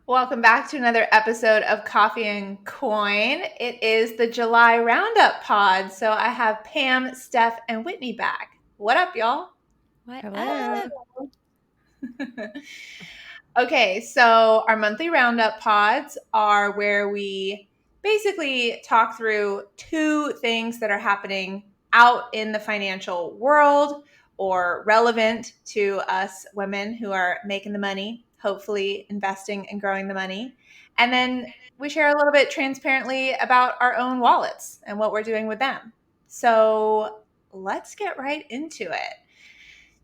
Welcome back to another episode of Coffee and Coin. It is the July Roundup pod. So I have Pam, Steph, and Whitney back. What up, y'all? What Hello. up? Okay, so our monthly Roundup pods are where we basically talk through two things that are happening out in the financial world or relevant to us women who are making the money, hopefully investing and growing the money. And then we share a little bit transparently about our own wallets and what we're doing with them. So let's get right into it.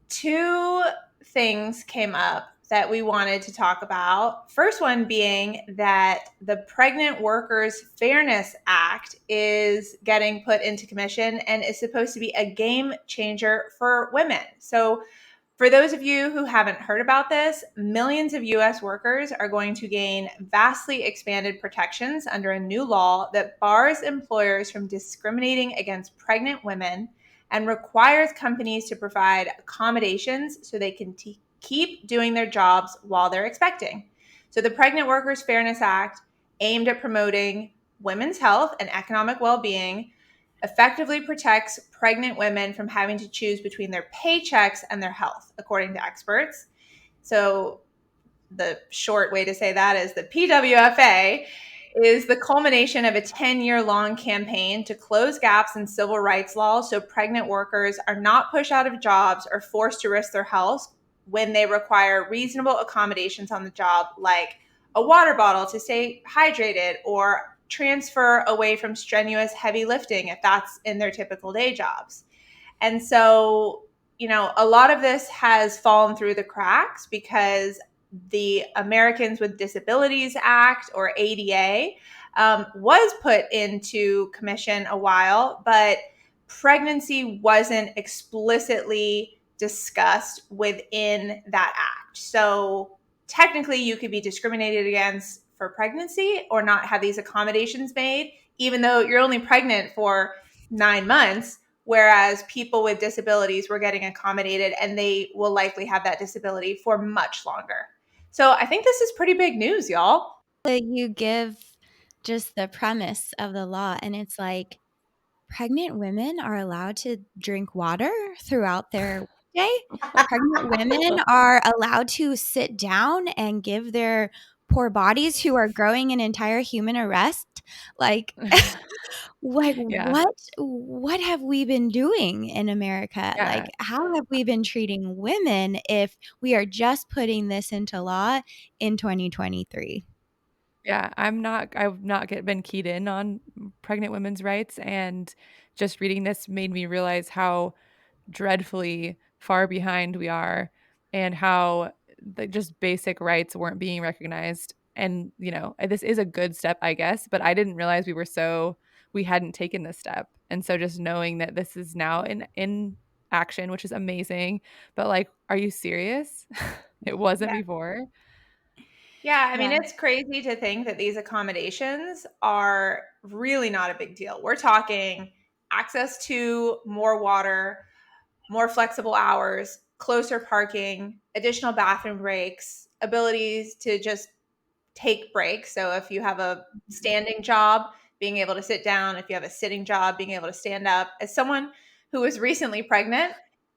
Two things came up that we wanted to talk about. First one being that the Pregnant Workers Fairness Act is getting put into commission and is supposed to be a game changer for women. So, for those of you who haven't heard about this, millions of US workers are going to gain vastly expanded protections under a new law that bars employers from discriminating against pregnant women and requires companies to provide accommodations so they can keep doing their jobs while they're expecting. So, the Pregnant Workers Fairness Act, aimed at promoting women's health and economic well being, effectively protects pregnant women from having to choose between their paychecks and their health, according to experts. So, the short way to say that is the PWFA is the culmination of a 10-year-long campaign to close gaps in civil rights law so pregnant workers are not pushed out of jobs or forced to risk their health when they require reasonable accommodations on the job, like a water bottle to stay hydrated or transfer away from strenuous heavy lifting if that's in their typical day jobs. And so, a lot of this has fallen through the cracks because the Americans with Disabilities Act, or ADA, was put into commission a while, but pregnancy wasn't explicitly discussed within that act. So technically, you could be discriminated against for pregnancy or not have these accommodations made, even though you're only pregnant for 9 months. Whereas people with disabilities were getting accommodated and they will likely have that disability for much longer. So I think this is pretty big news, y'all. You give just the premise of the law, and it's like pregnant women are allowed to drink water throughout their day. Pregnant women are allowed to sit down and give their poor bodies who are growing an entire human a rest. Like, Yeah. what have we been doing in America? Yeah. Like, how have we been treating women if we are just putting this into law in 2023? Yeah. I've not been keyed in on pregnant women's rights. And just reading this made me realize how dreadfully far behind we are and how the just basic rights weren't being recognized. And, this is a good step, I guess, but I didn't realize we hadn't taken this step. And so just knowing that this is now in action, which is amazing, but like, are you serious? It wasn't Yeah. before. Yeah, I mean, Yeah. it's crazy to think that these accommodations are really not a big deal. We're talking access to more water, more flexible hours, closer parking, additional bathroom breaks, abilities to just take breaks. So if you have a standing job, being able to sit down, if you have a sitting job, being able to stand up. As someone who was recently pregnant,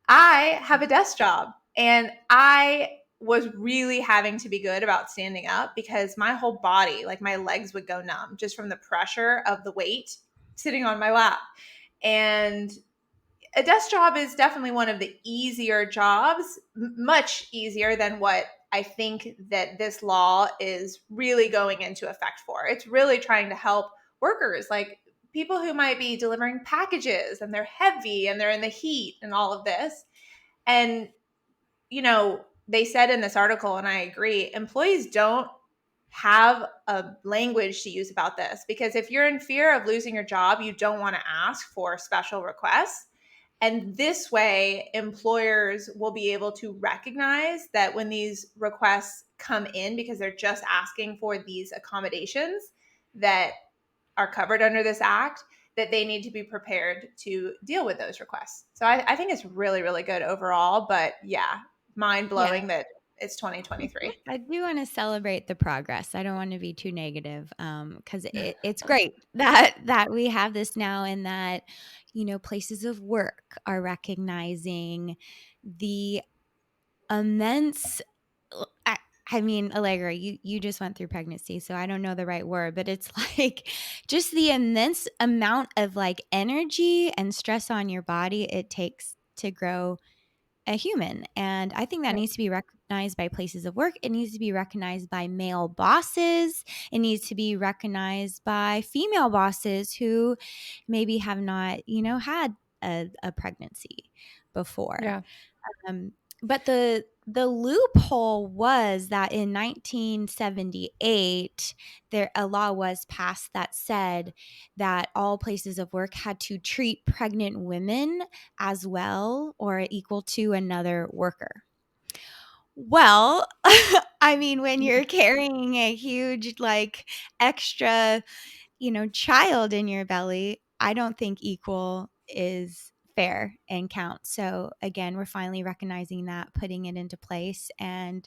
I have a desk job and I was really having to be good about standing up because my whole body, like my legs would go numb just from the pressure of the weight sitting on my lap. And a desk job is definitely one of the easier jobs, much easier than what I think that this law is really going into effect for. It's really trying to help workers, like people who might be delivering packages and they're heavy and they're in the heat and all of this. And, they said in this article, and I agree, employees don't have a language to use about this because if you're in fear of losing your job, you don't want to ask for special requests. And this way, employers will be able to recognize that when these requests come in, because they're just asking for these accommodations that are covered under this act, that they need to be prepared to deal with those requests. So I think it's really, really good overall. But yeah, mind Yeah. blowing that it's 2023. I do want to celebrate the progress. I don't want to be too negative, because it's great that we have this now, and that places of work are recognizing the immense. I, I mean, Allegra, you just went through pregnancy, so I don't know the right word, but it's like just the immense amount of like energy and stress on your body it takes to grow a human. And I think that Right. needs to be recognized by places of work. It needs to be recognized by male bosses. It needs to be recognized by female bosses who maybe have not, had a pregnancy before. Yeah. Um, but the loophole was that in 1978, a law was passed that said that all places of work had to treat pregnant women as well or equal to another worker. Well, I mean, when you're carrying a huge, like, extra child in your belly, I don't think equal is fair and counts. So again, we're finally recognizing that, putting it into place, and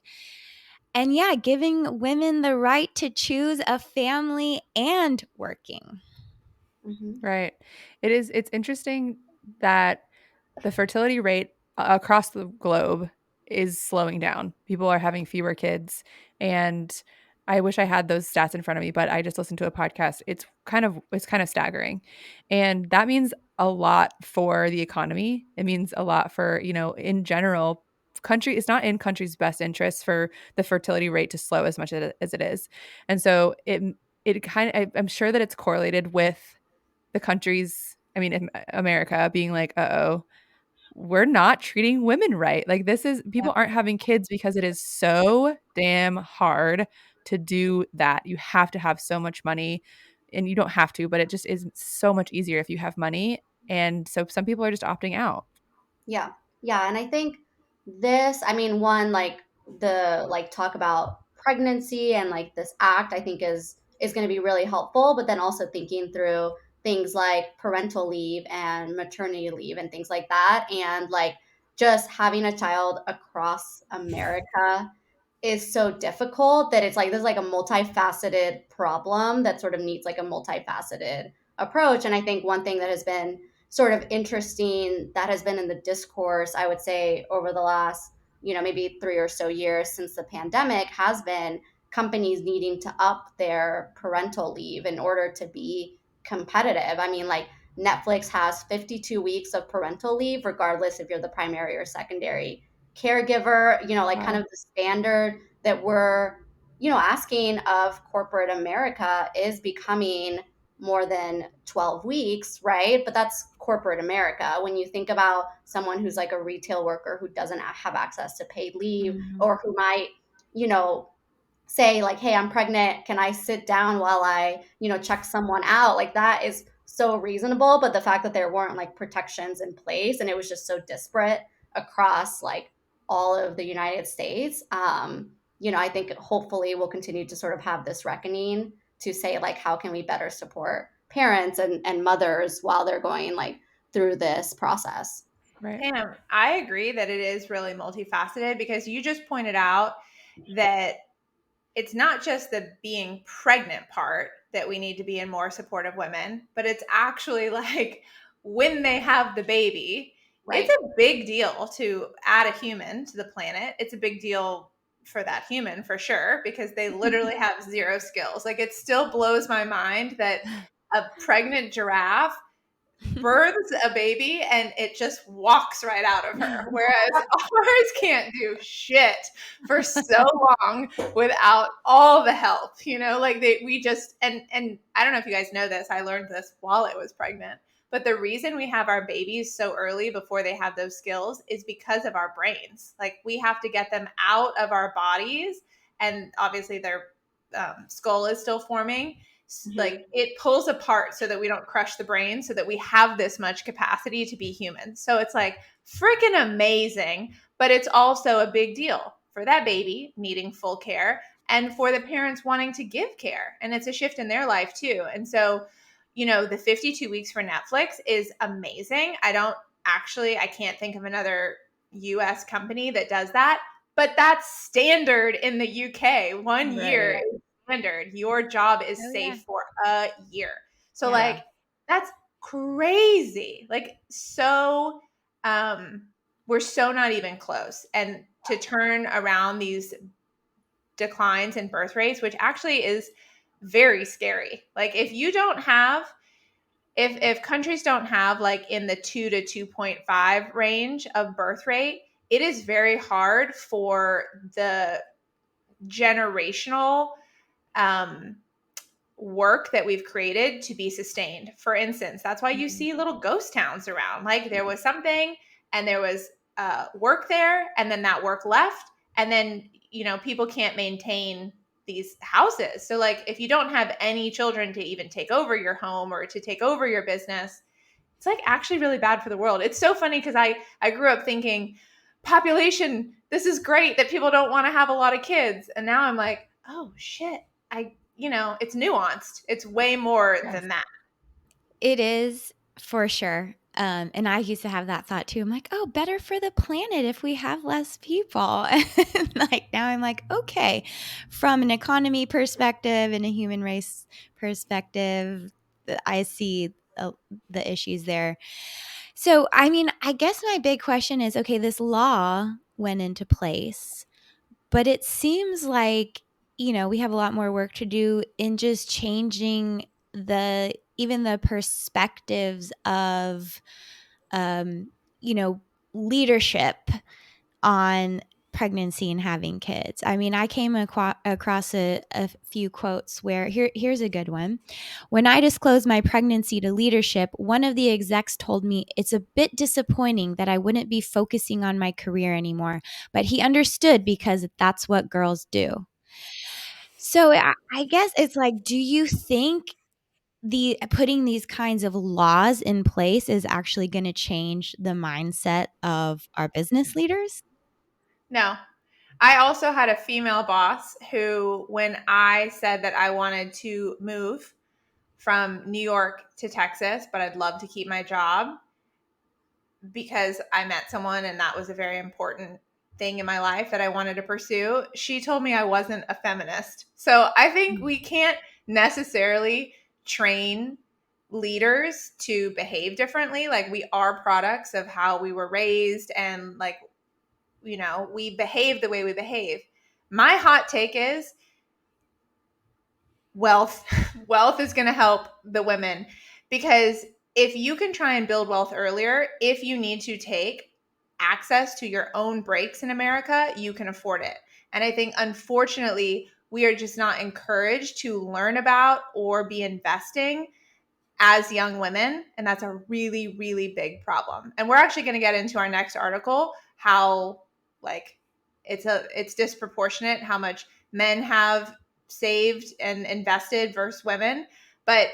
yeah, giving women the right to choose a family and working. Mhm. Right. It's interesting that the fertility rate across the globe is slowing down. People are having fewer kids. And I wish I had those stats in front of me, but I just listened to a podcast. It's kind of staggering. And that means a lot for the economy. It means a lot for, in general, it's not in country's best interest for the fertility rate to slow as much as it is. And so I'm sure that it's correlated with the countries, I mean, in America being like, uh-oh, we're not treating women right. Like Yeah. people aren't having kids because it is so damn hard to do that. You have to have so much money, and you don't have to, but it just is so much easier if you have money. And so some people are just opting out. Yeah. Yeah. And I think I mean, one, like talk about pregnancy and like this act, I think is going to be really helpful. But then also thinking through things like parental leave and maternity leave and things like that. And like just having a child across America is so difficult that it's like there's like a multifaceted problem that sort of needs like a multifaceted approach. And I think one thing that has been sort of interesting that has been in the discourse, I would say, over the last, maybe 3 or so years since the pandemic has been companies needing to up their parental leave in order to be competitive. I mean, like Netflix has 52 weeks of parental leave, regardless if you're the primary or secondary caregiver, like kind Wow. of the standard that we're, asking of corporate America is becoming more than 12 weeks, right? But that's corporate America. When you think about someone who's like a retail worker who doesn't have access to paid leave, Mhm. or who might, you know, say like, hey, I'm pregnant, can I sit down while I check someone out? Like that is so reasonable. But the fact that there weren't like protections in place and it was just so disparate across like all of the United States, I think hopefully we'll continue to sort of have this reckoning to say like, how can we better support parents and mothers while they're going like through this process. Right. Pam, I agree that it is really multifaceted because you just pointed out that it's not just the being pregnant part that we need to be in more support of women, but it's actually like when they have the baby, it's Right. a big deal to add a human to the planet. It's a big deal for that human for sure, because they literally have zero skills. Like it still blows my mind that a pregnant giraffe births a baby and it just walks right out of her. Whereas ours can't do shit for so long without all the help, like we just, and I don't know if you guys know this, I learned this while I was pregnant, but the reason we have our babies so early before they have those skills is because of our brains. Like we have to get them out of our bodies, and obviously their skull is still forming, like it pulls apart so that we don't crush the brain, so that we have this much capacity to be human. So it's like freaking amazing, but it's also a big deal for that baby needing full care and for the parents wanting to give care. And it's a shift in their life too. And so, the 52 weeks for Netflix is amazing. I can't think of another US company that does that. but that's standard in the UK. 1 year Right. is standard. Your job is Oh, yeah. safe for a year. So Yeah. like that's crazy. Like so we're so not even close. And to turn around these declines in birth rates, which actually is very scary. Like if you don't have if countries don't have like in the 2 to 2.5 range of birth rate, it is very hard for the generational um, work that we've created to be sustained. For instance, that's why you see little ghost towns around. Like there was something and there was work there, and then that work left, and then people can't maintain these houses. So like if you don't have any children to even take over your home or to take over your business, it's like actually really bad for the world. It's so funny because I grew up thinking population, this is great that people don't want to have a lot of kids, and now I'm like, oh shit, it's nuanced. It's way more than that. It is for sure. And I used to have that thought too. I'm like, oh, better for the planet if we have less people. Like now I'm like, okay, from an economy perspective and a human race perspective, I see the issues there. So, I mean, I guess my big question is, okay, this law went into place, but it seems like, we have a lot more work to do in just changing even the perspectives of, um, you know, leadership on pregnancy and having kids. I mean, I came across a few quotes where here's a good one. When I disclosed my pregnancy to leadership, one of the execs told me it's a bit disappointing that I wouldn't be focusing on my career anymore, but he understood because that's what girls do. So I guess it's like, do you think the putting these kinds of laws in place is actually going to change the mindset of our business leaders? No. I also had a female boss who, when I said that I wanted to move from New York to Texas, but I'd love to keep my job because I met someone and that was a very important thing in my life that I wanted to pursue, she told me I wasn't a feminist. So I think we can't necessarily train leaders to behave differently. Like we are products of how we were raised, and like, we behave the way we behave. My hot take is wealth. Wealth is going to help the women, because if you can try and build wealth earlier, if you need to take access to your own breaks in America, you can afford it. And I think, unfortunately, we are just not encouraged to learn about or be investing as young women. And that's a really, really big problem. And we're actually going to get into our next article how, like, it's disproportionate how much men have saved and invested versus women. But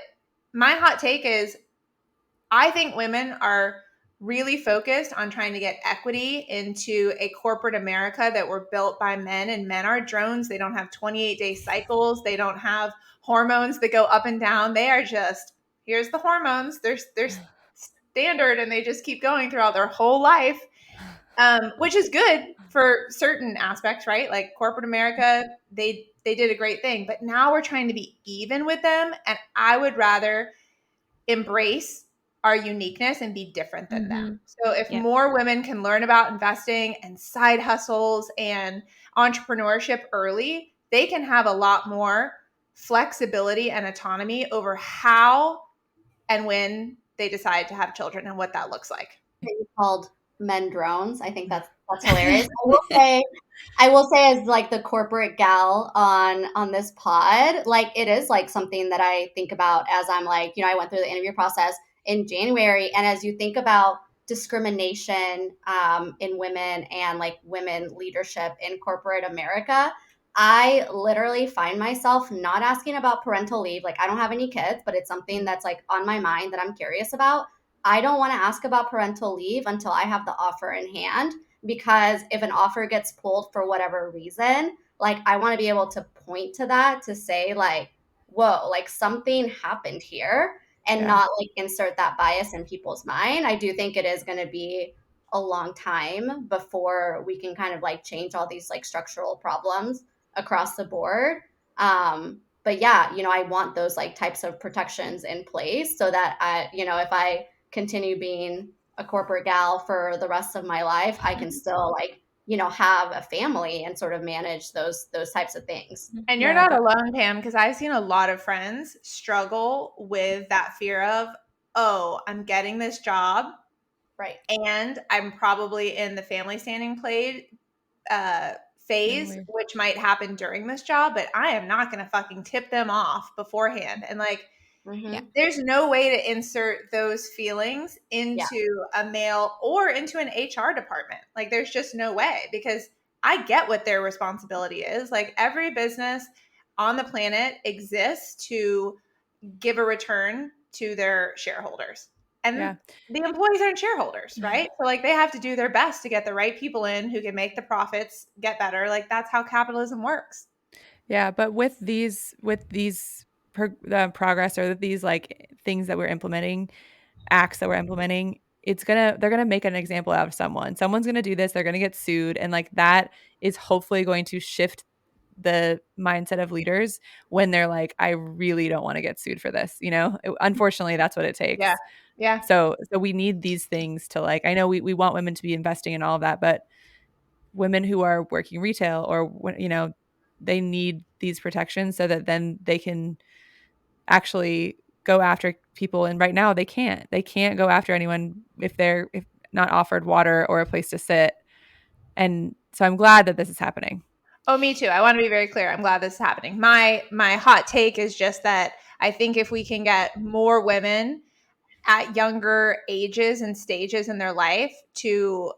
my hot take is I think women are really focused on trying to get equity into a corporate America that were built by men, and men are drones. They don't have 28-day cycles. They don't have hormones that go up and down. They are just, here's the hormones. They're standard, and they just keep going throughout their whole life, which is good for certain aspects, right? Like corporate America, they did a great thing, but now we're trying to be even with them, and I would rather embrace our uniqueness and be different than Mm-hmm. them. So if Yep. more women can learn about investing and side hustles and entrepreneurship early, they can have a lot more flexibility and autonomy over how and when they decide to have children and what that looks like. Called men drones. I think that's hilarious. I will say as like the corporate gal on this pod, like it is like something that I think about as I'm like, I went through the interview process in January, and as you think about discrimination in women and like women leadership in corporate America, I literally find myself not asking about parental leave. Like I don't have any kids, but it's something that's like on my mind that I'm curious about. I don't want to ask about parental leave until I have the offer in hand, because if an offer gets pulled for whatever reason, like I want to be able to point to that to say like, whoa, like something happened here, and Yeah. not like insert that bias in people's mind. I do think it is going to be a long time before we can kind of like change all these like structural problems across the board. But yeah, I want those like types of protections in place so that if I continue being a corporate gal for the rest of my life, I can still like, have a family and sort of manage those types of things. And you're Yeah, not alone, Pam, because I've seen a lot of friends struggle with that fear of, oh, I'm getting this job Right. and I'm probably in the family standing uh, phase, family. which might happen during this job, but I am not going to fucking tip them off beforehand. And like, Yeah. there's no way to insert those feelings Yeah. into a male or into an HR department. Like, there's just no way, because I get what their responsibility is. Like, every business on the planet exists to give a return to their shareholders. And Yeah. the employees aren't shareholders, right? So like, they have to do their best to get the right people in who can make the profits get better. Like, that's how capitalism works. Yeah, but with the progress, or these like things that we're implementing, acts that we're implementing, they're gonna make an example out of someone. Someone's gonna do this, they're gonna get sued, and like that is hopefully going to shift the mindset of leaders when they're like, I really don't want to get sued for this. Unfortunately, that's what it Yeah. takes. Yeah. So we need these things to, like, I know we want women to be investing in all of that, but women who are working retail, or they need these protections so that then they can actually go after people. And right now they can't go after anyone if not offered water or a place to sit. And so I'm glad that this is happening. Oh, me too. I want to be very clear. I'm glad this is happening. My hot take is just that I think if we can get more women at younger ages and stages in their life to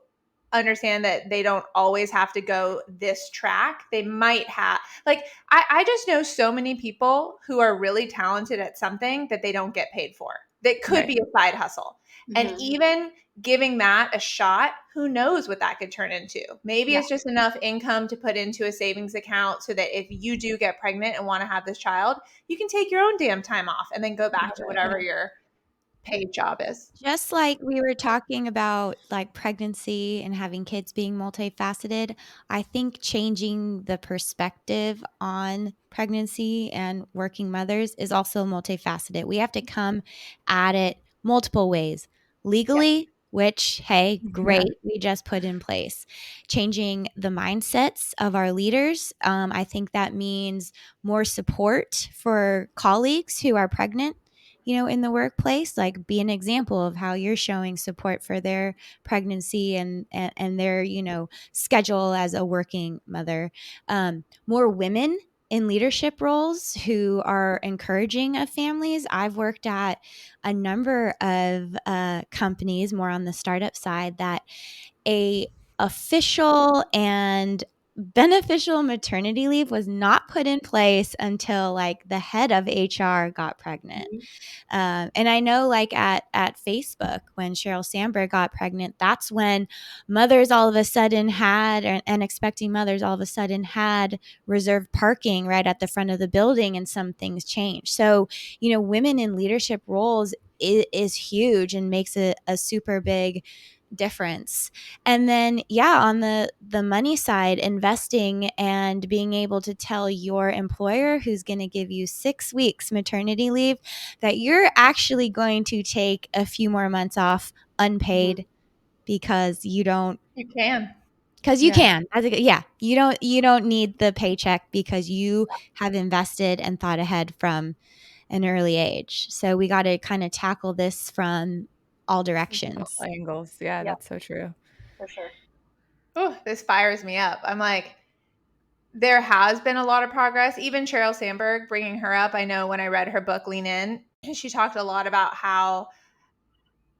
understand that they don't always have to go this track. They might have, like, I just know so many people who are really talented at something that they don't get paid for. That could Right. be a side hustle. And even giving that a shot, who knows what that could turn into? Maybe Yeah. it's just enough income to put into a savings account so that if you do get pregnant and want to have this child, you can take your own damn time off and then go back to whatever your paid job is. Just like we were talking about like pregnancy and having kids being multifaceted, I think changing the perspective on pregnancy and working mothers is also multifaceted. We have to come at it multiple ways. Legally, which, hey, Yeah. great, we just put in place. Changing the mindsets of our leaders. I think that means more support for colleagues who are pregnant, in the workplace. Like, be an example of how you're showing support for their pregnancy and their, schedule as a working mother. More women in leadership roles who are encouraging of families. I've worked at a number of companies more on the startup side that a official and beneficial maternity leave was not put in place until like the head of HR got pregnant. And I know, like at Facebook, when Sheryl Sandberg got pregnant, that's when mothers all of a sudden had, and expecting mothers all of a sudden had reserved parking right at the front of the building, and some things changed. So, women in leadership roles is huge and makes a super big difference. And then on the money side, investing and being able to tell your employer, who's going to give you 6 weeks maternity leave, that you're actually going to take a few more months off unpaid because you don't, You can. because you Yeah. can. You don't need the paycheck because you have invested and thought ahead from an early age. So we got to kind of tackle this from all directions. All angles. Yeah, Yeah, that's so true. for sure. Oh, this fires me up. I'm like, there has been a lot of progress. Even Sheryl Sandberg, bringing her up, I know when I read her book, Lean In, she talked a lot about how,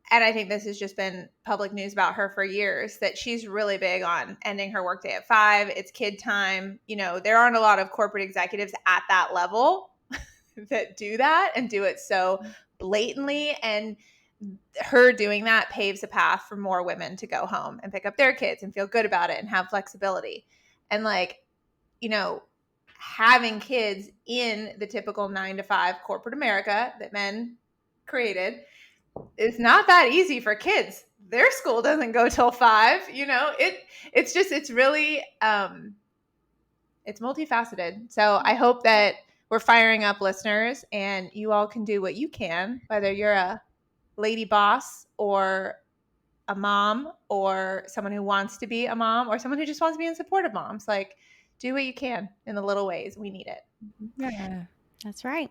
and I think this has just been public news about her for years, that she's really big on ending her workday at 5. It's kid time. There aren't a lot of corporate executives at that level that do that and do it so blatantly. And her doing that paves a path for more women to go home and pick up their kids and feel good about it and have flexibility. And like, having kids in the typical 9 to 5 corporate America that men created is not that easy for kids. their school doesn't go till 5. It's really it's multifaceted. So I hope that we're firing up listeners and you all can do what you can, whether you're a lady boss or a mom or someone who wants to be a mom or someone who just wants to be in support of moms. Like, do what you can in the little ways. We need it. Yeah. That's right.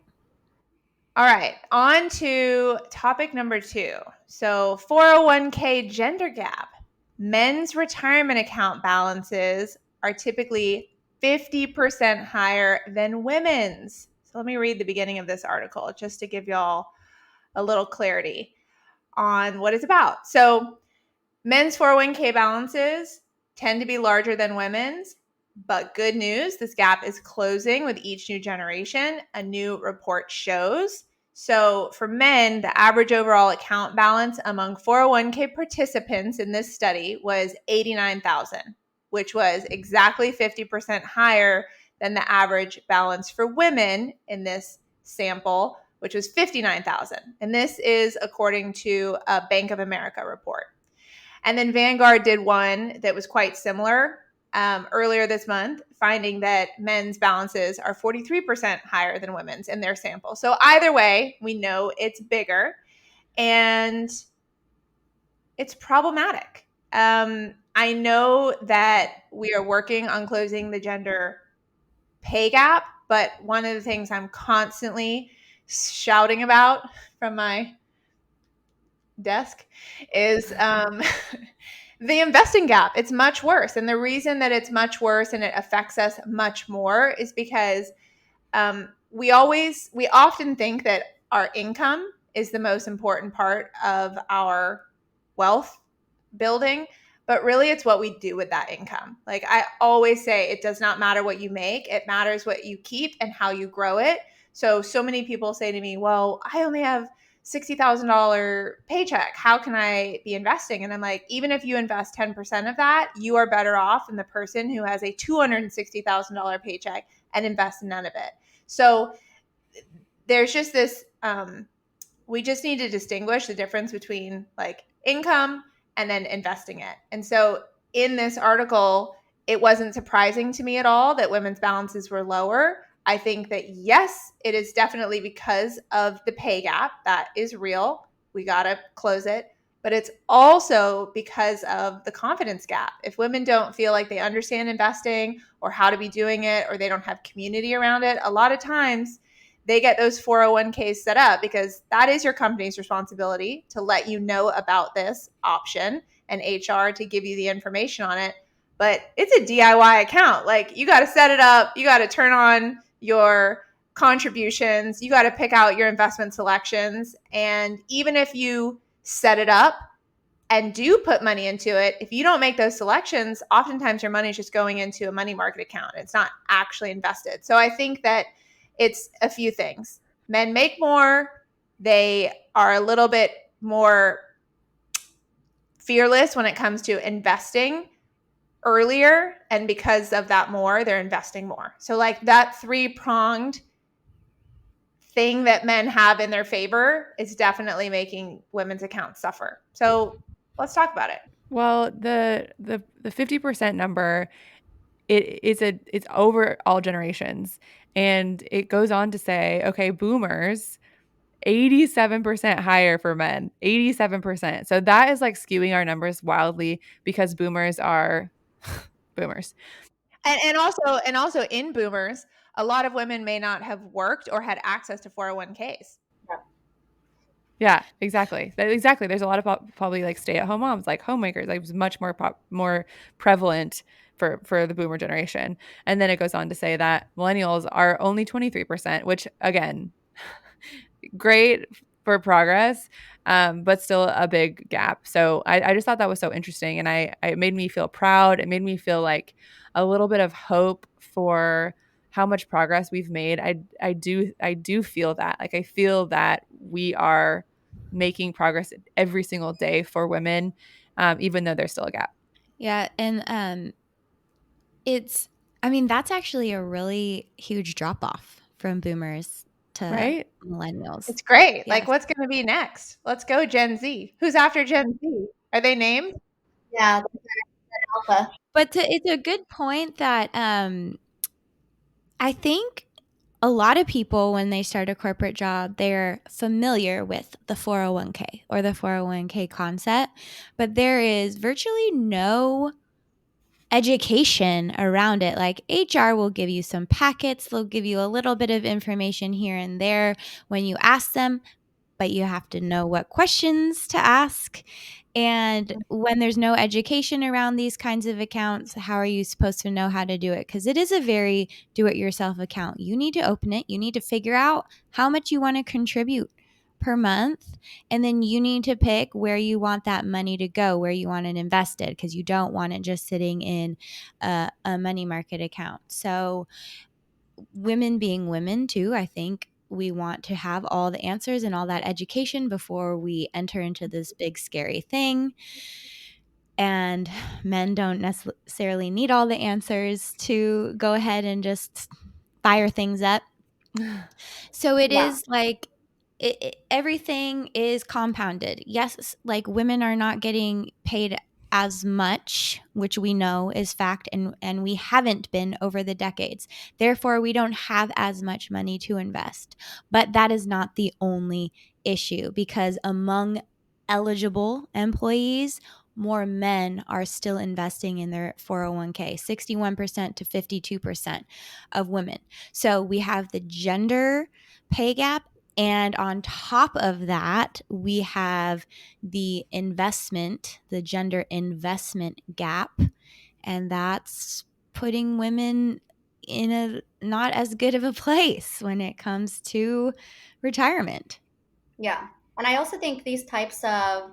All right, on to topic number 2. So 401k gender gap. Men's retirement account balances are typically 50% higher than women's. So let me read the beginning of this article just to give y'all a little clarity on what it's about. So men's 401k balances tend to be larger than women's, but good news, this gap is closing with each new generation, a new report shows. So for men, the average overall account balance among 401k participants in this study was $89,000, which was exactly 50% higher than the average balance for women in this sample, which was $59,000. And this is according to a Bank of America report. And then Vanguard did one that was quite similar earlier this month, finding that men's balances are 43% higher than women's in their sample. So either way, we know it's bigger and it's problematic. I know that we are working on closing the gender pay gap, but one of the things I'm constantly shouting about from my desk is the investing gap. It's much worse. And the reason that it's much worse and it affects us much more is because we often think that our income is the most important part of our wealth building, but really it's what we do with that income. Like I always say, it does not matter what you make, it matters what you keep and how you grow it. So many people say to me, well, I only have $60,000 paycheck. How can I be investing? And I'm like, even if you invest 10% of that, you are better off than the person who has a $260,000 paycheck and invests none of it. So there's just this, we just need to distinguish the difference between like income and then investing it. And so in this article, it wasn't surprising to me at all that women's balances were lower. I think that yes, it is definitely because of the pay gap. That is real. We got to close it. But it's also because of the confidence gap. If women don't feel like they understand investing or how to be doing it, or they don't have community around it, a lot of times they get those 401ks set up because that is your company's responsibility to let you know about this option and HR to give you the information on it. But it's a DIY account. Like you got to set it up. You got to turn on your contributions. You got to pick out your investment selections. And even if you set it up and do put money into it, if you don't make those selections, oftentimes your money is just going into a money market account. It's not actually invested. So I think that it's a few things. Men make more. They are a little bit more fearless when it comes to investing earlier. And because of that more, they're investing more. So like that 3-pronged thing that men have in their favor is definitely making women's accounts suffer. So let's talk about it. Well, the 50% number, it's over all generations. And it goes on to say, okay, boomers, 87% higher for men, 87%. So that is like skewing our numbers wildly because boomers are boomers. And also in boomers, a lot of women may not have worked or had access to 401ks. Yeah, exactly. Exactly. There's a lot of probably like stay-at-home moms, like homemakers. Like it's much more prevalent for the boomer generation. And then it goes on to say that millennials are only 23%, which again, great for progress, but still a big gap. So I just thought that was so interesting, and it made me feel proud. It made me feel like a little bit of hope for how much progress we've made. I do feel that. Like I feel that we are making progress every single day for women, even though there's still a gap. Yeah, and that's actually a really huge drop off from boomers to Right? millennials. It's great. Yes. Like what's going to be next? Let's go Gen Z. Who's after Gen Z? Are they named? Yeah, alpha. But it's a good point that I think a lot of people, when they start a corporate job, they're familiar with the 401k or the 401k concept, but there is virtually no education around it. Like HR will give you some packets, they'll give you a little bit of information here and there when you ask them, but you have to know what questions to ask. And when there's no education around these kinds of accounts, how are you supposed to know how to do it? Because it is a very do it yourself account. You need to open it, you need to figure out how much you want to contribute per month. And then you need to pick where you want that money to go, where you want it invested, because you don't want it just sitting in a money market account. So, women being women too, I think we want to have all the answers and all that education before we enter into this big scary thing. And men don't necessarily need all the answers to go ahead and just fire things up. So it Yeah. is like everything is compounded. Yes, like women are not getting paid as much, which we know is fact, and we haven't been over the decades. Therefore, we don't have as much money to invest. But that is not the only issue, because among eligible employees, more men are still investing in their 401k, 61% to 52% of women. So we have the gender pay gap. And on top of that, we have the investment, the gender investment gap. And that's putting women in a not as good of a place when it comes to retirement. Yeah. And I also think these types of,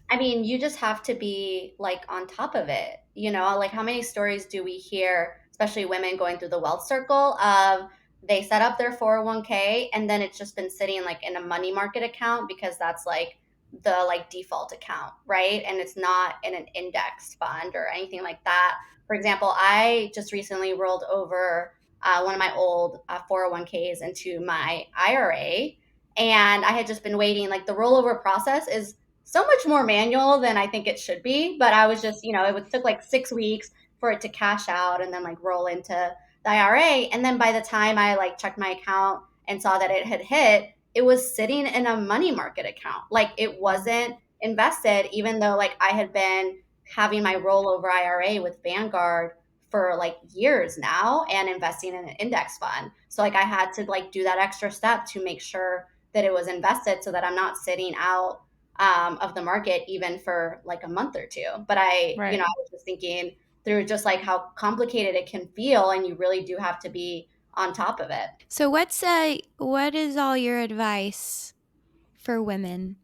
I mean, you just have to be like on top of it. You know, like how many stories do we hear, especially women going through the wealth circle of they set up their 401k and then it's just been sitting like in a money market account because that's like the like default account, right? And it's not in an indexed fund or anything like that. For example, I just recently rolled over one of my old 401ks into my IRA, and I had just been waiting. Like the rollover process is so much more manual than I think it should be. But I was just, took like 6 weeks for it to cash out and then like roll into the IRA. And then by the time I like checked my account and saw that it had hit, it was sitting in a money market account. Like it wasn't invested, even though like I had been having my rollover IRA with Vanguard for like years now and investing in an index fund. So like I had to like do that extra step to make sure that it was invested so that I'm not sitting out of the market even for like a month or two. But I Right. was just thinking through just like how complicated it can feel, and you really do have to be on top of it. So what is all your advice for women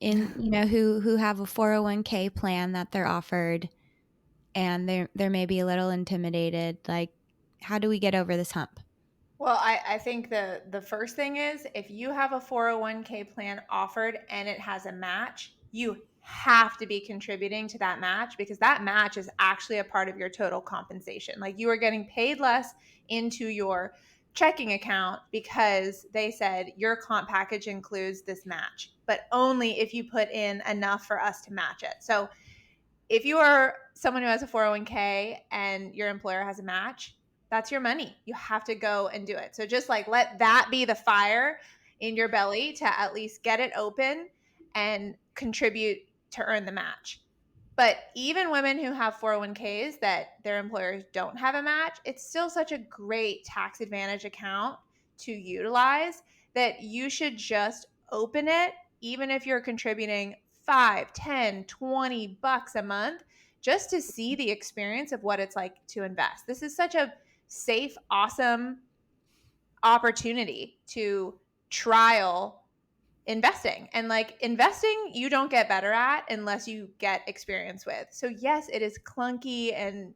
in who have a 401k plan that they're offered, and they're maybe a little intimidated? Like, how do we get over this hump? Well, I think the first thing is if you have a 401k plan offered and it has a match, you have to be contributing to that match, because that match is actually a part of your total compensation. Like you are getting paid less into your checking account because they said your comp package includes this match, but only if you put in enough for us to match it. So if you are someone who has a 401k and your employer has a match, that's your money. You have to go and do it. So just like let that be the fire in your belly to at least get it open and contribute to earn the match. But even women who have 401ks that their employers don't have a match, it's still such a great tax advantage account to utilize that you should just open it, even if you're contributing 5, 10, $20 a month, just to see the experience of what it's like to invest. This is such a safe, awesome opportunity to trial investing. And like investing, you don't get better at unless you get experience with. So yes, it is clunky, and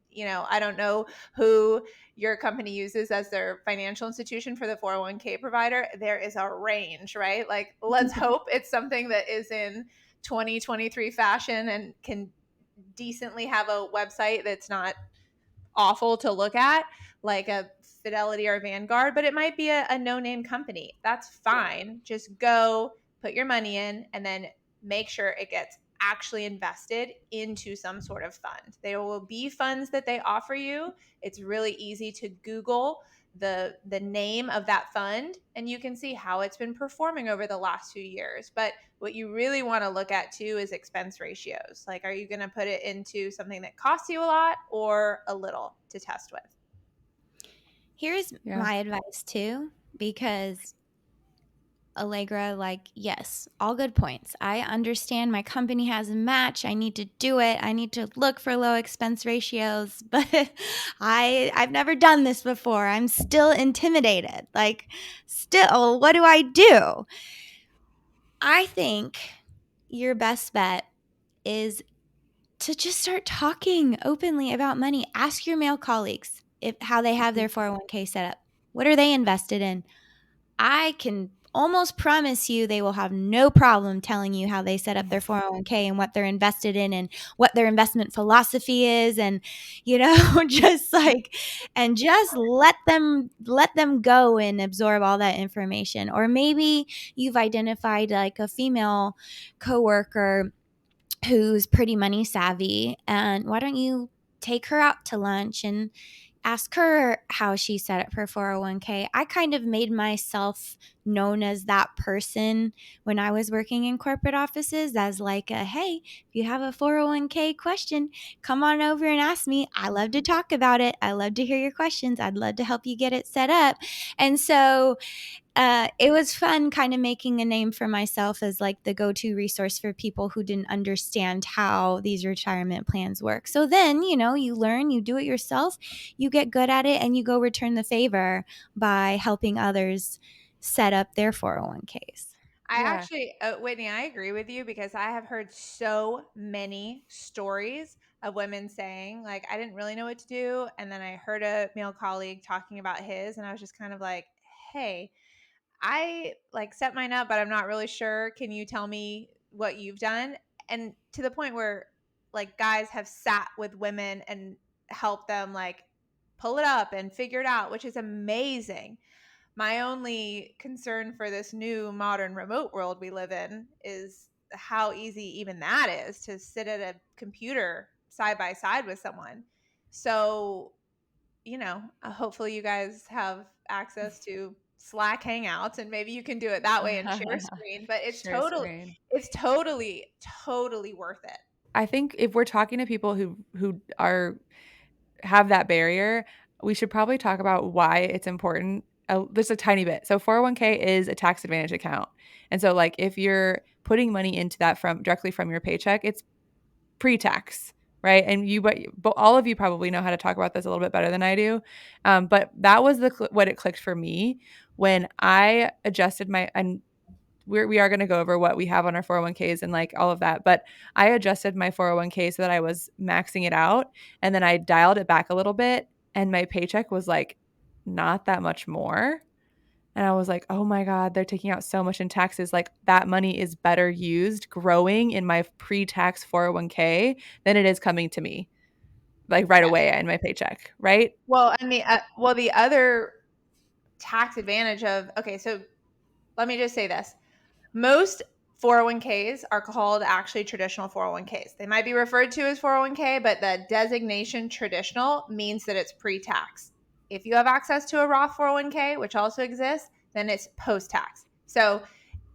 I don't know who your company uses as their financial institution for the 401k provider. There is a range, right? Like let's hope it's something that is in 2023 fashion and can decently have a website that's not awful to look at, like a Fidelity or Vanguard, but it might be a no-name company. That's fine. Just go put your money in and then make sure it gets actually invested into some sort of fund. There will be funds that they offer you. It's really easy to Google the name of that fund, and you can see how it's been performing over the last few years. But what you really want to look at too is expense ratios. Like, are you going to put it into something that costs you a lot or a little to test with? Here's Yeah. my advice too, because Allegra, like, yes, all good points. I understand my company has a match. I need to do it. I need to look for low expense ratios, but I've never done this before. I'm still intimidated. Like, still, what do I do? I think your best bet is to just start talking openly about money. Ask your male colleagues if how they have their 401k set up. What are they invested in? I can almost promise you they will have no problem telling you how they set up their 401k and what they're invested in and what their investment philosophy is, and just like, and just let them go and absorb all that information. Or maybe you've identified like a female coworker who's pretty money savvy, and why don't you take her out to lunch and ask her how she set up her 401k. I kind of made myself known as that person when I was working in corporate offices, as like a, hey, if you have a 401k question, come on over and ask me. I love to talk about it. I love to hear your questions. I'd love to help you get it set up. And so it was fun kind of making a name for myself as like the go-to resource for people who didn't understand how these retirement plans work. So then, you learn, you do it yourself, you get good at it, and you go return the favor by helping others set up their 401ks. I Yeah. actually, Whitney, I agree with you because I have heard so many stories of women saying, like, I didn't really know what to do. And then I heard a male colleague talking about his, and I was just kind of like, hey, I like set mine up, but I'm not really sure. Can you tell me what you've done? And to the point where like guys have sat with women and helped them like pull it up and figure it out, which is amazing. My only concern for this new modern remote world we live in is how easy even that is to sit at a computer side by side with someone. So, hopefully you guys have access to Slack Hangouts and maybe you can do it that way and share screen, but it's Share totally screen. it's totally totally worth it. I think if we're talking to people who have that barrier, we should probably talk about why it's important. Just a tiny bit. So 401k is a tax advantage account. And so like if you're putting money into that from directly from your paycheck, it's pre-tax, right? And but all of you probably know how to talk about this a little bit better than I do. But that was what it clicked for me when I adjusted and we are going to go over what we have on our 401ks and like all of that. But I adjusted my 401k so that I was maxing it out, and then I dialed it back a little bit, and my paycheck was like not that much more. And I was like, oh my God, they're taking out so much in taxes. Like that money is better used growing in my pre-tax 401k than it is coming to me like right away in my paycheck, right? Well, and the other tax advantage of, okay, so let me just say this. Most 401ks are called actually traditional 401ks. They might be referred to as 401k, but the designation traditional means that it's pre-tax. If you have access to a Roth 401k, which also exists, then it's post-tax. So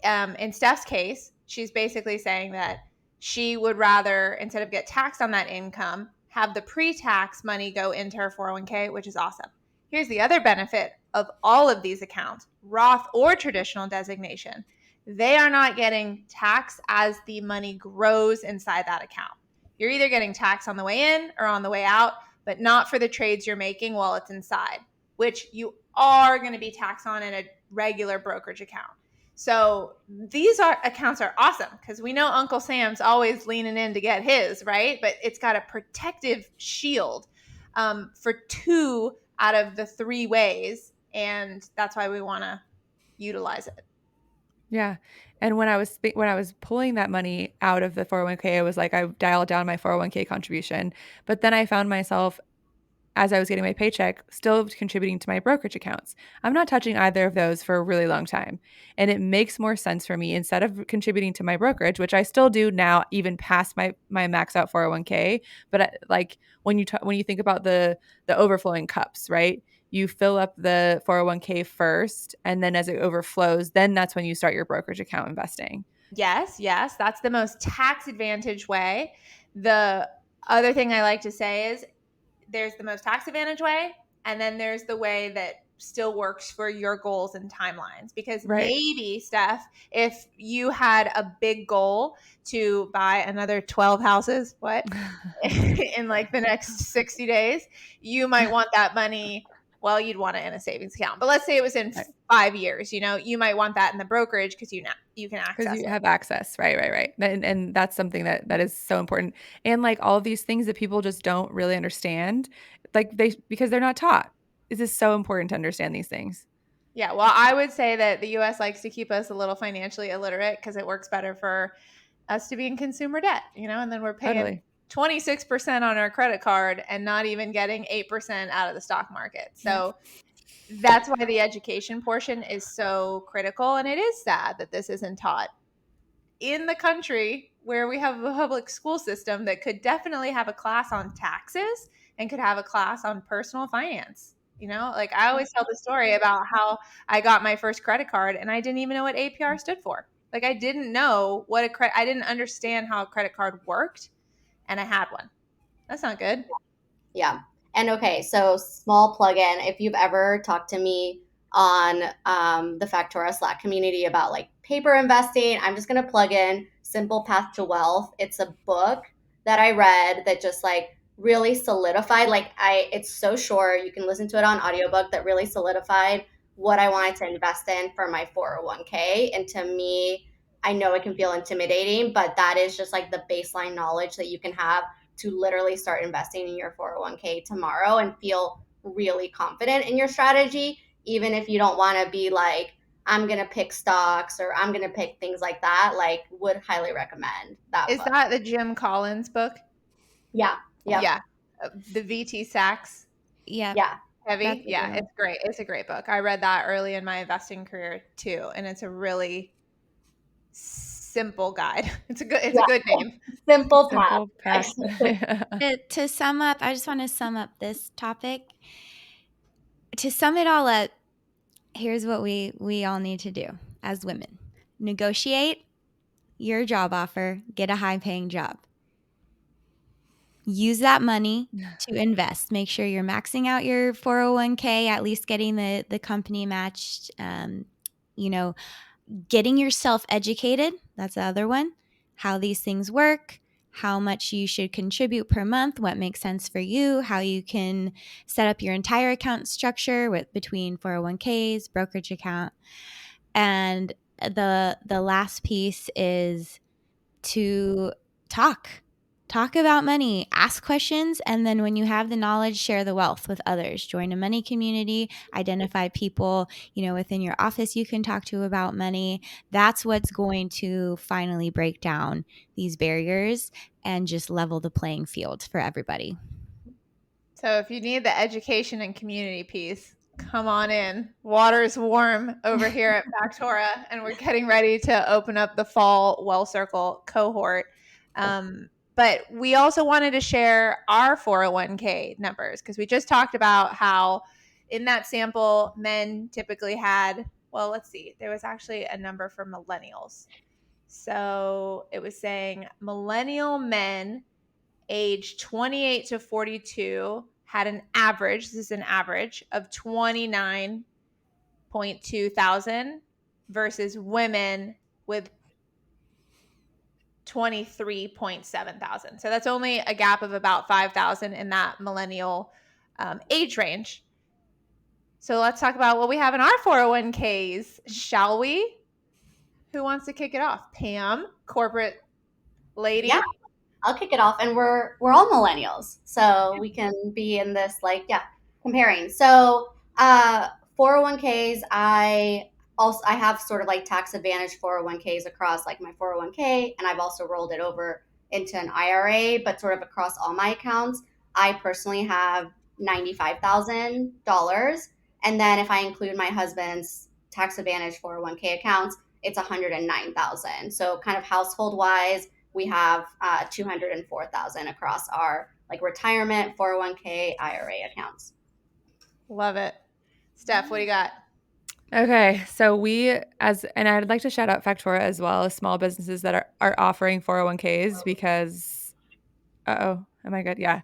in Steph's case, she's basically saying that she would rather, instead of get taxed on that income, have the pre-tax money go into her 401k, which is awesome. Here's the other benefit of all of these accounts, Roth or traditional designation. They are not getting taxed as the money grows inside that account. You're either getting taxed on the way in or on the way out, but not for the trades you're making while it's inside, which you are going to be taxed on in a regular brokerage account. So these accounts are awesome because we know Uncle Sam's always leaning in to get his, right? But it's got a protective shield for 2 out of the 3 ways, and that's why we want to utilize it. Yeah. And when I was pulling that money out of the 401k, I was like, I dialed down my 401k contribution. But then I found myself as I was getting my paycheck, still contributing to my brokerage accounts. I'm not touching either of those for a really long time. And it makes more sense for me, instead of contributing to my brokerage, which I still do now, even past my max out 401k. But like when you think about the overflowing cups, right? You fill up the 401k first, and then as it overflows, then that's when you start your brokerage account investing. Yes, that's the most tax advantage way. The other thing I like to say is there's the most tax advantage way, and then there's the way that still works for your goals and timelines. Because Right. maybe, Steph, if you had a big goal to buy another 12 houses, in like the next 60 days, you might want that money. Well, you'd want it in a savings account. But let's say it was in Right. 5 years, you might want that in the brokerage because you can Because access you it. have access. Right. And that's something that is so important. And like all of these things that people just don't really understand, like because they're not taught. It is so important to understand these things. Yeah, well, I would say that the US likes to keep us a little financially illiterate because it works better for us to be in consumer debt, and then we're paying Totally. 26% on our credit card and not even getting 8% out of the stock market. Yep. So that's why the education portion is so critical. And it is sad that this isn't taught in the country where we have a public school system that could definitely have a class on taxes and could have a class on personal finance. Like I always tell the story about how I got my first credit card and I didn't even know what APR stood for. Like I didn't know I didn't understand how a credit card worked, and I had one. That's not good. Yeah. And okay, so small plug-in. If you've ever talked to me on the Factora Slack community about like paper investing, I'm just gonna plug in Simple Path to Wealth. It's a book that I read that just like really solidified. It's so short. You can listen to it on audiobook, that really solidified what I wanted to invest in for my 401k. And to me, I know it can feel intimidating, but that is just like the baseline knowledge that you can have to literally start investing in your 401k tomorrow and feel really confident in your strategy, even if you don't want to be like, I'm going to pick stocks or I'm going to pick things like that. Like, would highly recommend that Is book. that the Jim Collins book? Yeah. Yep. Yeah. The VT Sachs Yep. Yeah. Heavy. That's a Yeah, good one. it's great. It's a great book. I read that early in my investing career too, and it's a really simple guide. It's a Yeah. good name. Simple path. Simple path. To sum up, I just want to sum up this topic. To sum it all up, here's what we all need to do as women. Negotiate your job offer, get a high-paying job. Use that money to invest. Make sure you're maxing out your 401k, at least getting the company matched. Getting yourself educated. That's the other one. How these things work, how much you should contribute per month, what makes sense for you, how you can set up your entire account structure between 401ks, brokerage account. And the last piece is to talk about money, ask questions, and then when you have the knowledge, share the wealth with others. Join a money community, identify people, within your office you can talk to about money. That's what's going to finally break down these barriers and just level the playing field for everybody. So if you need the education and community piece, come on in. Water is warm over here at Factora, and we're getting ready to open up the fall Well Circle cohort. But we also wanted to share our 401k numbers because we just talked about how in that sample, men typically had, well, let's see, there was actually a number for millennials. So it was saying millennial men age 28 to 42 had an average, this is an average, of 29.2 thousand versus women with 23.7 thousand. So that's only a gap of about 5,000 in that millennial age range. So let's talk about what we have in our 401ks, shall we? Who wants to kick it off? Pam, corporate lady. Yeah. I'll kick it off, and we're all millennials, so we can be in this comparing. So 401ks, I have sort of like tax advantage 401ks across like my 401k, and I've also rolled it over into an IRA, but sort of across all my accounts. I personally have $95,000. And then if I include my husband's tax advantage 401k accounts, it's 109,000. So kind of household wise, we have 204,000 across our like retirement 401k IRA accounts. Love it. Steph, what do you got? Okay, so and I'd like to shout out Factora as well as small businesses that are offering 401ks because am I good? Yeah.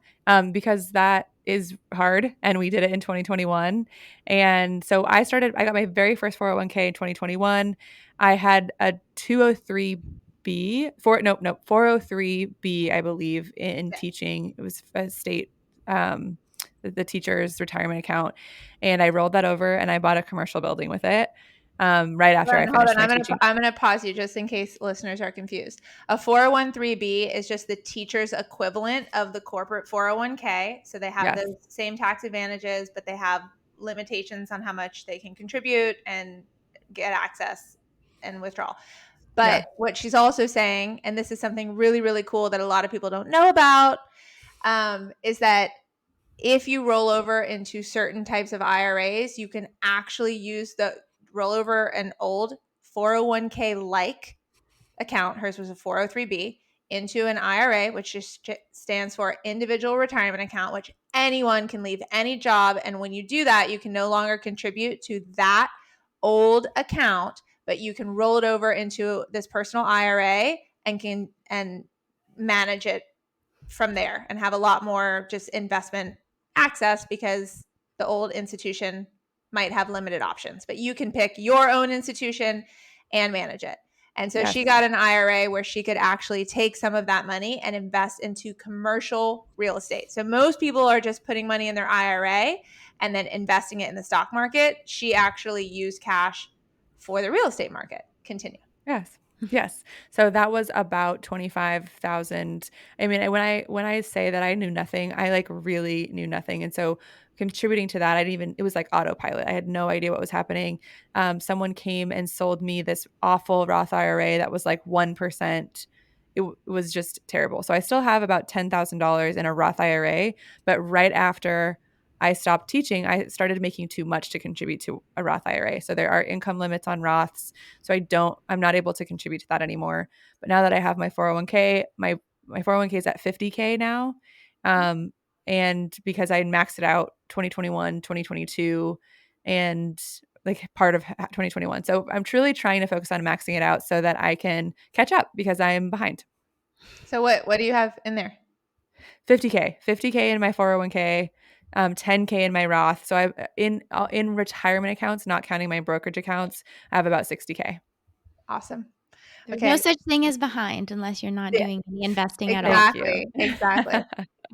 Because that is hard and we did it in 2021. And so I got my very first 401k in 2021. I had a 203B, 403B, I believe, in Okay. teaching. It was a state, the teacher's retirement account. And I rolled that over and I bought a commercial building with it. Right after I Hold finished on. my teaching. I'm gonna pause you just in case listeners are confused. A 401(b) is just the teacher's equivalent of the corporate 401k. So they have Yes. the same tax advantages, but they have limitations on how much they can contribute and get access and withdrawal. But Yeah. what she's also saying, and this is something really, really cool that a lot of people don't know about, is that if you roll over into certain types of IRAs, you can actually use the rollover an old 401k like account. Hers was a 403B into an IRA, which just stands for individual retirement account, which anyone can leave any job. And when you do that, you can no longer contribute to that old account, but you can roll it over into this personal IRA and manage it from there and have a lot more just investment access because the old institution might have limited options, but you can pick your own institution and manage it. And so Yes. she got an IRA where she could actually take some of that money and invest into commercial real estate. So most people are just putting money in their IRA and then investing it in the stock market. She actually used cash for the real estate market. Continue. Yes. Yes. So that was about 25,000. I mean, when I say that I knew nothing, I like really knew nothing. And so contributing to that, it was like autopilot. I had no idea what was happening. Someone came and sold me this awful Roth IRA that was like 1%. It was just terrible. So I still have about $10,000 in a Roth IRA, but right after I stopped teaching, I started making too much to contribute to a Roth IRA. So there are income limits on Roths. So I'm not able to contribute to that anymore. But now that I have my 401k, my 401k is at 50k now. And because I maxed it out 2021, 2022, and like part of 2021. So I'm truly trying to focus on maxing it out so that I can catch up because I'm behind. So what do you have in there? 50k in my 401k, 10k in my Roth. So I in retirement accounts, not counting my brokerage accounts, I have about 60k. Awesome. There's Okay. no such thing as behind unless you're not Yeah, doing any investing at all. exactly. Exactly.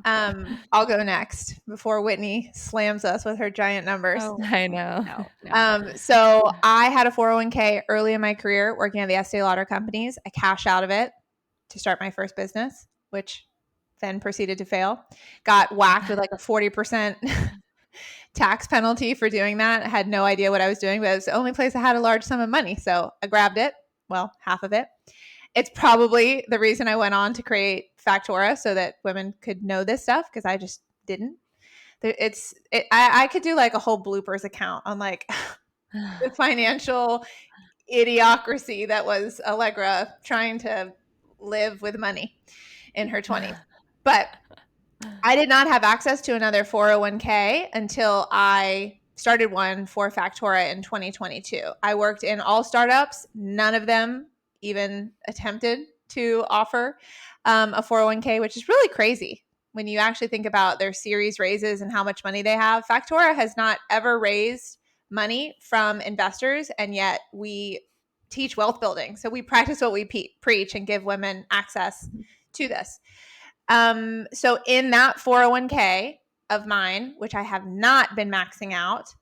I'll go next before Whitney slams us with her giant numbers. Oh, I know. no. So I had a 401k early in my career working at the Estee Lauder companies. I cashed out of it to start my first business, which then proceeded to fail. Got whacked with like a 40% tax penalty for doing that. I had no idea what I was doing, but it was the only place I had a large sum of money. So I grabbed it. Well, half of it. It's probably the reason I went on to create Factora so that women could know this stuff because I just didn't. I could do like a whole bloopers account on like the financial idiocracy that was Allegra trying to live with money in her 20s. But I did not have access to another 401k until I started one for Factora in 2022. I worked in all startups. None of them even attempted to offer a 401k, which is really crazy when you actually think about their series raises and how much money they have. Factora has not ever raised money from investors, and yet we teach wealth building. So we practice what we preach and give women access to this. So in that 401k of mine, which I have not been maxing out,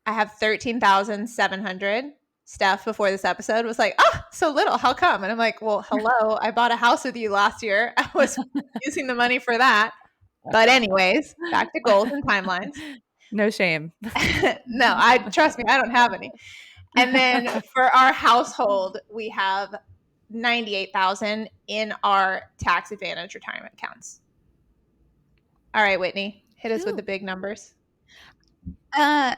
I have 13,700. Steph, before this episode, was like, "Oh, so little. How come?" And I'm like, "Well, hello. I bought a house with you last year. I was using the money for that." But anyways, back to goals and timelines. No shame. No, trust me, I don't have any. And then for our household, we have 98,000 in our tax advantage retirement accounts. All right, Whitney, Hit us with the Ooh. big numbers. Uh,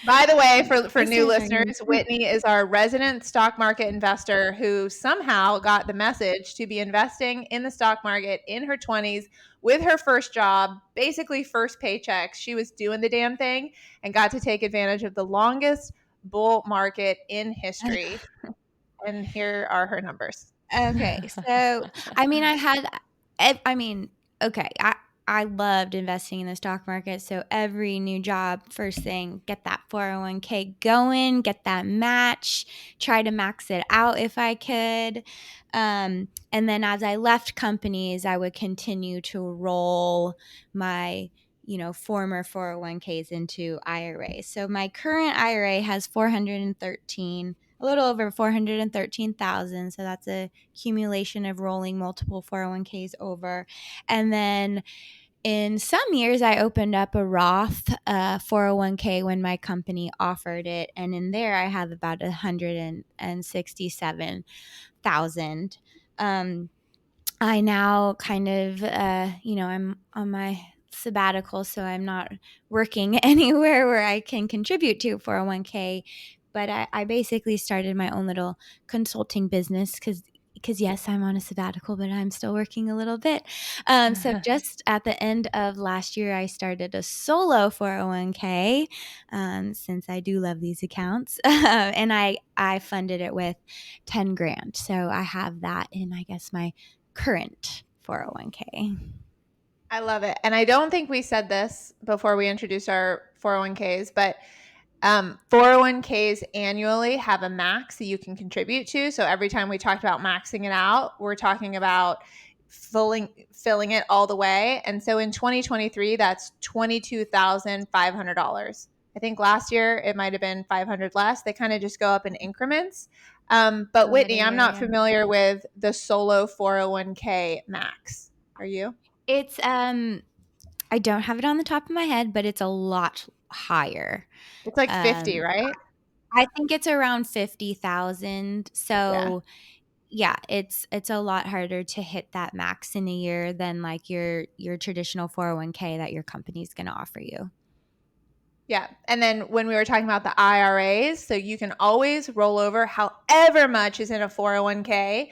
By the way, for this new is right. listeners, Whitney is our resident stock market investor who somehow got the message to be investing in the stock market in her 20s with her first job, basically first paycheck. She was doing the damn thing and got to take advantage of the longest bull market in history. And here are her numbers. Okay, so I mean, I mean, okay, I loved investing in the stock market. So every new job, first thing, get that 401k going, get that match, try to max it out if I could. And then as I left companies, I would continue to roll my former 401ks into IRAs. So my current IRA has 413, a little over 413,000. So that's a accumulation of rolling multiple 401ks over. And then in some years, I opened up a Roth 401k when my company offered it. And in there, I have about 167,000. I now kind of, I'm on my sabbatical, so I'm not working anywhere where I can contribute to 401k. But I basically started my own little consulting business because yes, I'm on a sabbatical, but I'm still working a little bit. So just at the end of last year, I started a solo 401k since I do love these accounts, and I funded it with 10 grand. So I have that in, I guess, my current 401k. I love it. And I don't think we said this before we introduced our 401ks, but 401ks annually have a max that you can contribute to. So every time we talked about maxing it out, we're talking about filling it all the way. And so in 2023, that's $22,500. I think last year it might have been 500 less. They kind of just go up in increments. But Over the Whitney, I'm year, not yeah. familiar with the solo 401k max. Are you? It's I don't have it on the top of my head, but it's a lot higher. It's like 50, right? I think it's around 50,000. Yeah. So yeah, it's a lot harder to hit that max in a year than like your traditional 401k that your company's going to offer you. Yeah. And then when we were talking about the IRAs, so you can always roll over however much is in a 401k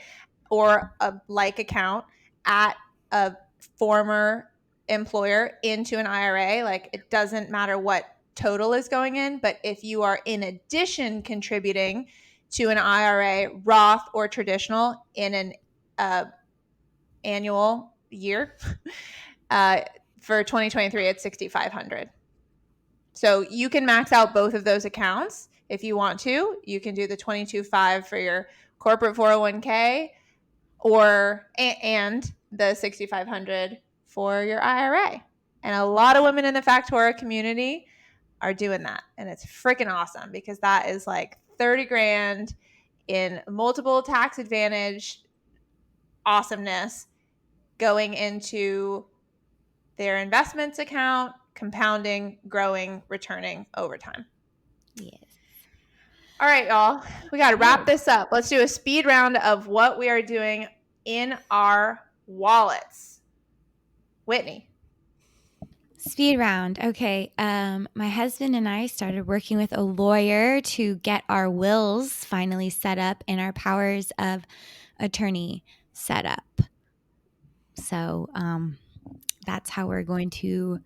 or a like account at a former employer into an IRA. Like it doesn't matter what total is going in, but if you are in addition contributing to an IRA, Roth or traditional in an annual year, for 2023, it's 6,500. So you can max out both of those accounts if you want to. You can do the 22.5 for your corporate 401k and the 6,500 for your IRA. And a lot of women in the Factora community are doing that. And it's freaking awesome because that is like 30 grand in multiple tax advantage awesomeness going into their investments account, compounding, growing, returning over time. Yes. All right, y'all. We got to wrap this up. Let's do a speed round of what we are doing in our wallets. Whitney. Speed round. Okay. My husband and I started working with a lawyer to get our wills finally set up and our powers of attorney set up. So that's how we're going to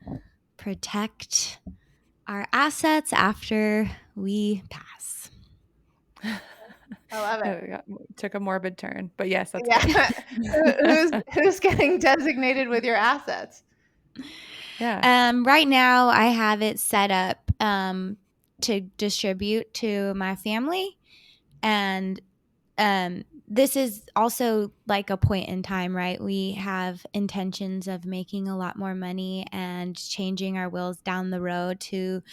protect our assets after we pass. I love it. Took a morbid turn, but yes, that's good. who's getting designated with your assets? Yeah. Right now, I have it set up to distribute to my family, and this is also like a point in time, right? We have intentions of making a lot more money and changing our wills down the road to,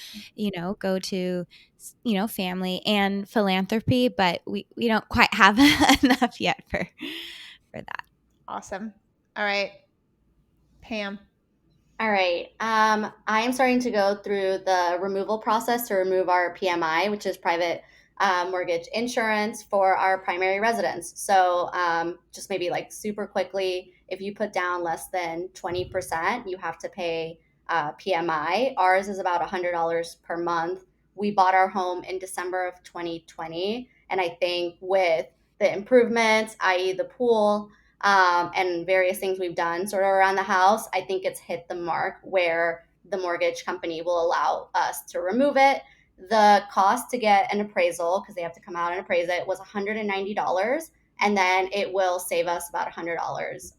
go to, family and philanthropy, but we don't quite have enough yet for that. Awesome. All right. Pam. All right. I am starting to go through the removal process to remove our PMI, which is private mortgage insurance for our primary residence. So just maybe like super quickly, if you put down less than 20%, you have to pay PMI. Ours is about $100 per month. We bought our home in December of 2020. And I think with the improvements, i.e., the pool, and various things we've done sort of around the house, I think it's hit the mark where the mortgage company will allow us to remove it. The cost to get an appraisal, because they have to come out and appraise it, was $190. And then it will save us about $100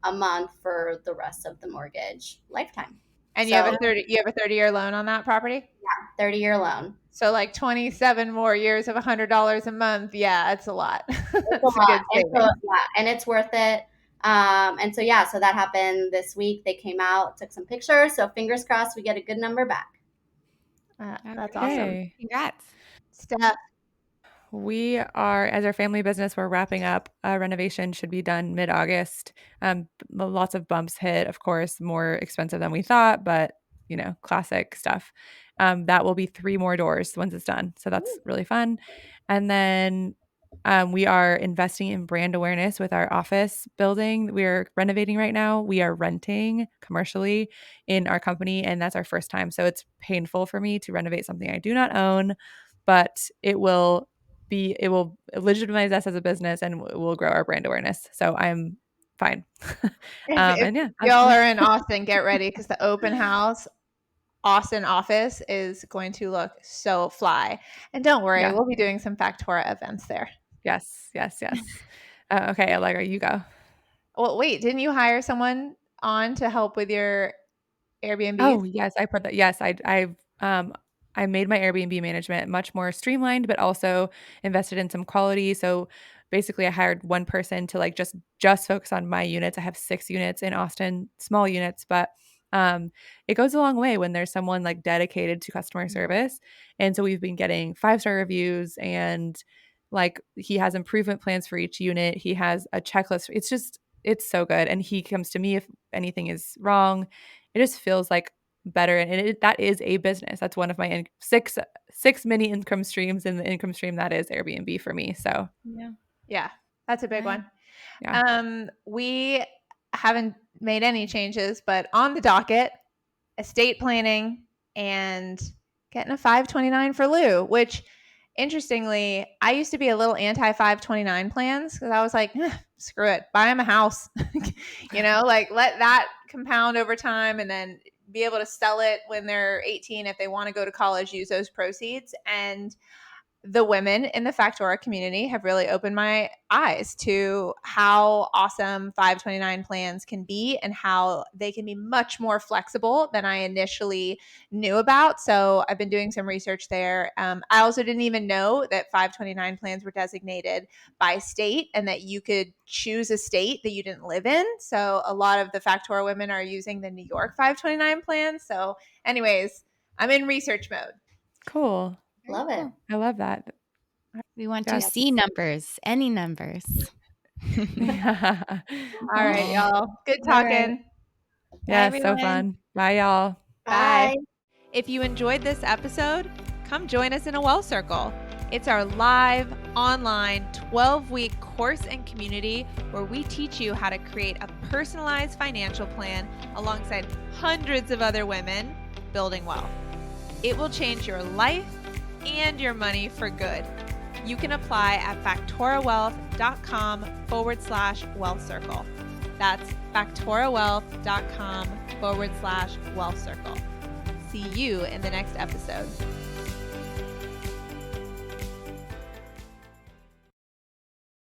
a month for the rest of the mortgage lifetime. And so, you have a 30-year loan on that property? 30-year loan. So like 27 more years of $100 a month. Yeah, it's a lot. It's It's a a lot. good savings. And it's worth it. So that happened this week. They came out, took some pictures. So fingers crossed we get a good number back. That's awesome. Okay. Congrats. Steph, We are, as our family business, we're wrapping up. Renovation should be done mid-August. Lots of bumps hit, of course, more expensive than we thought, but classic stuff. That will be 3 more doors once it's done. So that's really fun. And then we are investing in brand awareness with our office building. We're renovating right now. We are renting commercially in our company, and that's our first time. So it's painful for me to renovate something I do not own, but it will legitimize us as a business, and we'll grow our brand awareness. So I'm fine. if y'all are in Austin, get ready because the open house Austin office is going to look so fly. And don't worry, we'll be doing some Factora events there. Yes. Okay, Allegra, you go. Well, wait, didn't you hire someone on to help with your Airbnb? Oh, yes, I put that. Yes, I made my Airbnb management much more streamlined, but also invested in some quality. So basically, I hired one person to like just focus on my units. I have 6 units in Austin, small units, but it goes a long way when there's someone like dedicated to customer service. And so we've been getting 5-star reviews, and like he has improvement plans for each unit. He has a checklist. It's so good. And he comes to me if anything is wrong. It just feels like better, and that is a business. That's one of my 6 mini income streams, and the income stream that is Airbnb for me. So yeah, that's a big one. Yeah. We haven't made any changes, but on the docket, estate planning and getting a 529 for Lou, which interestingly, I used to be a little anti 529 plans because I was like, screw it, buy them a house, like let that compound over time and then be able to sell it when they're 18 if they want to go to college, use those proceeds. And the women in the Factora community have really opened my eyes to how awesome 529 plans can be and how they can be much more flexible than I initially knew about. So I've been doing some research there. I also didn't even know that 529 plans were designated by state and that you could choose a state that you didn't live in. So a lot of the Factora women are using the New York 529 plan. So anyways, I'm in research mode. Cool. Love it. I love that. We want to see numbers, any numbers. Yeah. All right, y'all. Good talking. Yeah, so fun. Bye, y'all. Bye. If you enjoyed this episode, come join us in a Well Circle. It's our live, online, 12-week course and community where we teach you how to create a personalized financial plan alongside hundreds of other women building wealth. It will change your life and your money for good. You can apply at factorawealth.com/wealth circle. That's factorawealth.com/wealth circle. See you in the next episode.